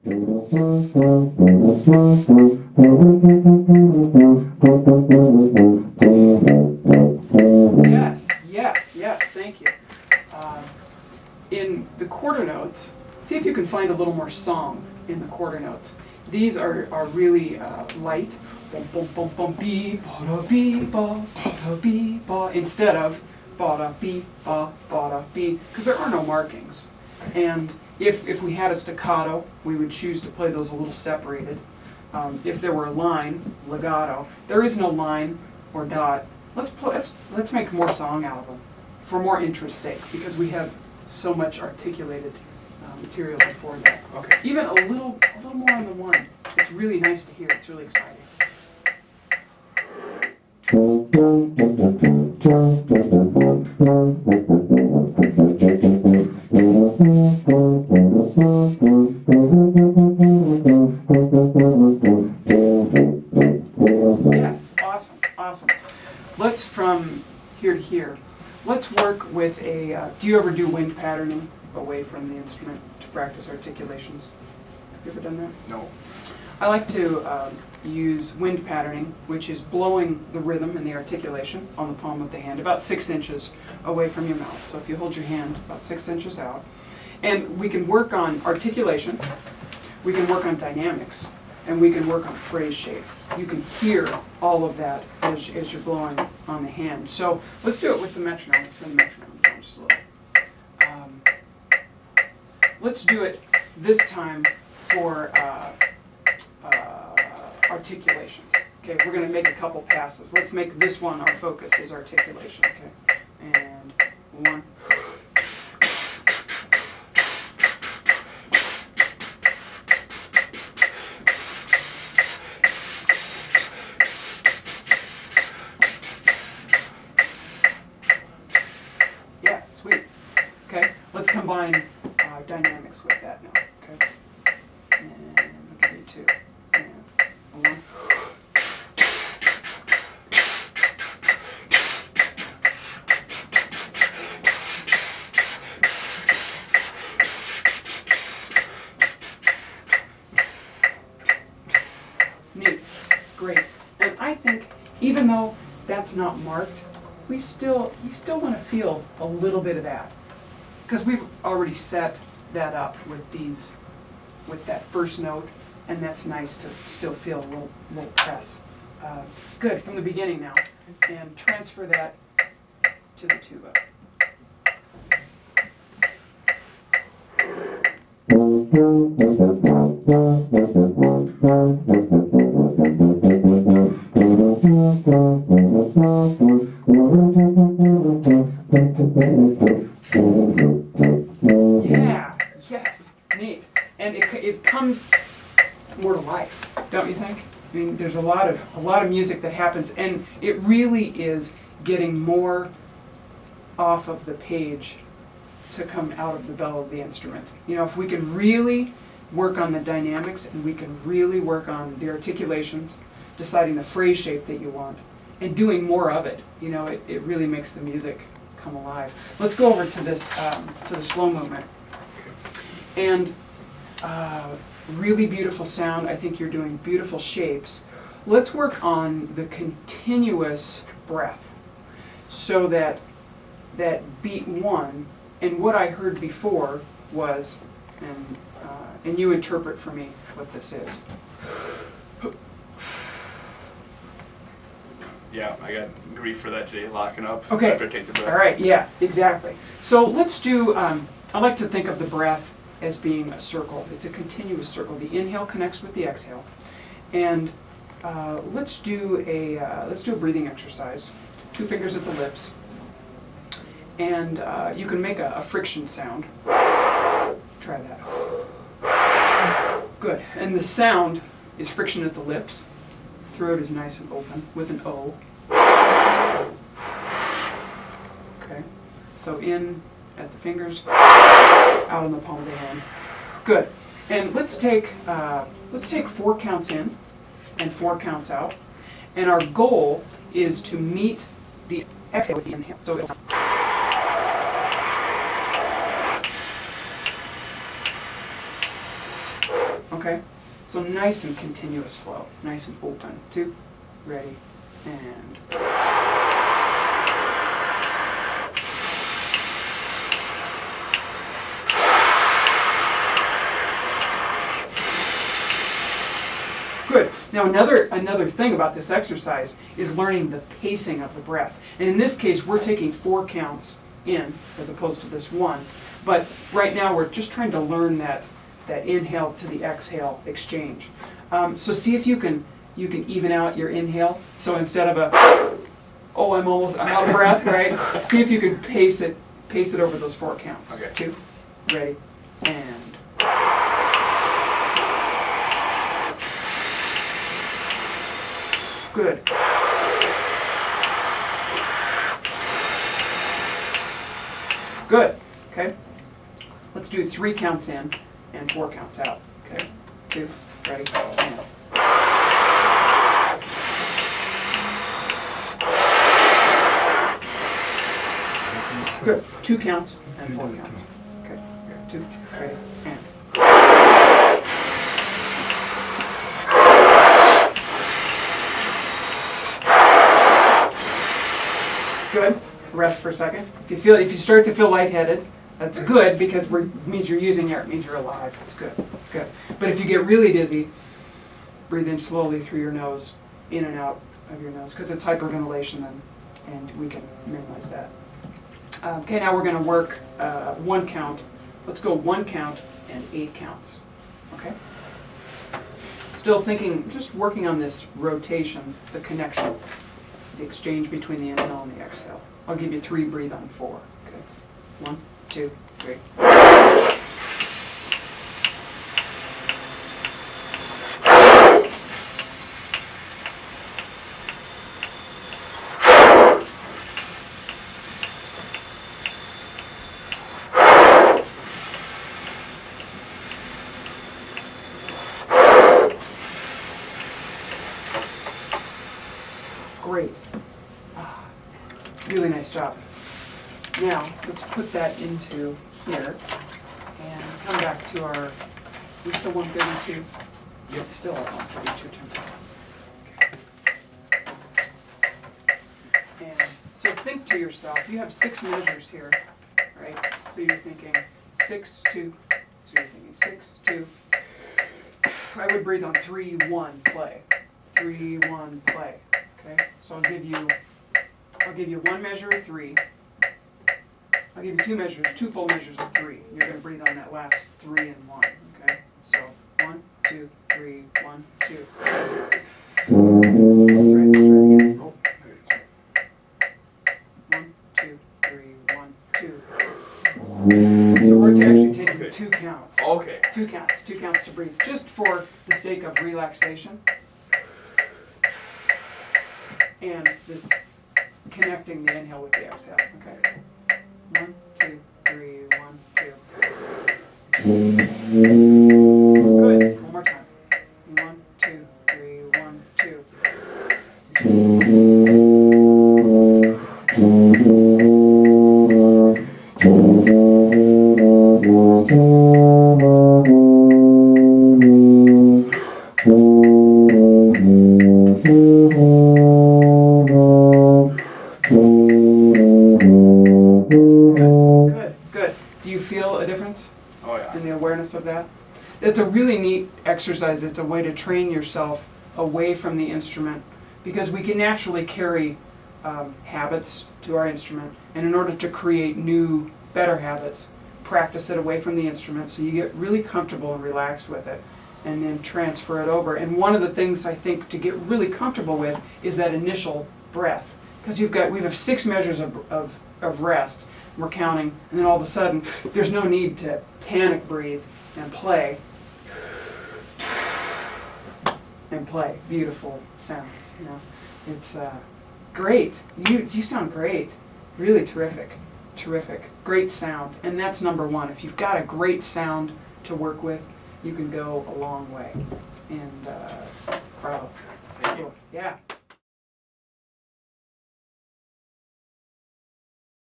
Yes, yes, yes, thank you. In the quarter notes, see if you can find a little more song in the quarter notes. These are really light, bum bum bum bum bee ba da bee ba bee ba, instead of ba da bee ba da bee, because there are no markings. And if we had a staccato, we would choose to play those a little separated. If there were a line, legato, there is no line or dot. Let's make more song out of them, for more interest's sake, because we have so much articulated material before that. Okay. Even a little more on the one. It's really nice to hear. It's really exciting. Yes, awesome, awesome. Let's, from here to here, let's work with a, do you ever do wind patterning away from the instrument to practice articulations? Have you ever done that? No. I like to use wind patterning, which is blowing the rhythm and the articulation on the palm of the hand about 6 inches away from your mouth. So if you hold your hand about 6 inches out, and we can work on articulation, we can work on dynamics, and we can work on phrase shape. You can hear all of that as you're blowing on the hand. So let's do it with the metronome. Let's turn the metronome down just a little. Let's do it this time for articulations. Okay, we're going to make a couple passes. Let's make this one our focus, is articulation. Okay, and 1. Yeah, sweet. Okay, let's combine dynamics with that now. Okay, and we'll give you 2. And 1. Neat. Great. And I think even though that's not marked, you still want to feel a little bit of that, because we've already set that up with that first note, and that's nice to still feel a little press. Good, from the beginning now, and transfer that to the tuba. Yeah, yes, neat. And it comes more to life, don't you think? I mean, there's a lot of music that happens, and it really is getting more off of the page to come out of the bell of the instrument. You know, if we can really work on the dynamics, and we can really work on the articulations, deciding the phrase shape that you want, and doing more of it, you know, it really makes the music come alive. Let's go over to this, to the slow movement. And really beautiful sound. I think you're doing beautiful shapes. Let's work on the continuous breath, so that beat 1, and what I heard before was, and you interpret for me what this is. Yeah, I got grief for that today, locking up Okay. after I take the breath. All right, yeah, exactly. So let's do, I like to think of the breath as being a circle. It's a continuous circle. The inhale connects with the exhale. And let's do a breathing exercise. 2 fingers at the lips. And you can make a friction sound. Try that. Good. And the sound is friction at the lips. Throat is nice and open with an O. Okay. So in at the fingers, out on the palm of the hand. Good. And let's take 4 counts in and 4 counts out. And our goal is to meet the exhale with the inhale. So it's Okay? So nice and continuous flow, nice and open. 2, ready, and. Good. Now another thing about this exercise is learning the pacing of the breath. And in this case, we're taking 4 counts in as opposed to this one. But right now we're just trying to learn that inhale to the exhale exchange. So see if you can even out your inhale. So instead of I'm out of breath, right? See if you can pace it over those 4 counts. Okay. 2, ready, and. Good. Good. Okay. Let's do 3 counts in and 4 counts out. Okay. 2, ready, and. Good. 2 counts and 4 counts. Okay. 2, ready, and. Good. Rest for a second. If you start to feel lightheaded, that's good because it means you're using air. It means you're alive. That's good. That's good. But if you get really dizzy, breathe in slowly through your nose, in and out of your nose, because it's hyperventilation, and we can minimize that. Okay, now we're going to work 1 count. Let's go 1 count and 8 counts. Okay. Still thinking, just working on this rotation, the connection. The exchange between the inhale and the exhale. I'll give you 3, breathe on 4. Okay. 1, 2, 3. Great. Really nice job. Now, let's put that into here and come back to our, we're still 132? It's still at 132 tempo. Okay. And so think to yourself, you have 6 measures here, right? So you're thinking 6, 2, so you're thinking 6, 2. I would breathe on 3, 1, play. 3, 1, play. Okay, so I'll give you 1 measure of 3. I'll give you 2 measures, 2 full measures of 3. You're going to breathe on that last 3 and 1. Okay, so 1, 2, 3, 1, 2. That's right. Let's try it again. Oh, 1, 2, 3, 1, 2. So we're actually taking 2 counts. Okay. 2 counts to breathe, just for the sake of relaxation. And this connecting the inhale with the exhale. Okay. 1, 2, 3, 1, 2. Good. One more time. 1, 2, 3, 1, 2. Good. Do you feel a difference? Oh yeah. In the awareness of that? It's a really neat exercise. It's a way to train yourself away from the instrument, because we can naturally carry habits to our instrument, and in order to create new, better habits, practice it away from the instrument so you get really comfortable and relaxed with it, and then transfer it over. And one of the things I think to get really comfortable with is that initial breath, because we have 6 measures of rest. We're counting, and then all of a sudden, there's no need to panic breathe and play. And play beautiful sounds. You know, it's great. You sound great. Really terrific, great sound, and that's number 1. If you've got a great sound to work with, you can go a long way. And bravo. Thank you. Yeah.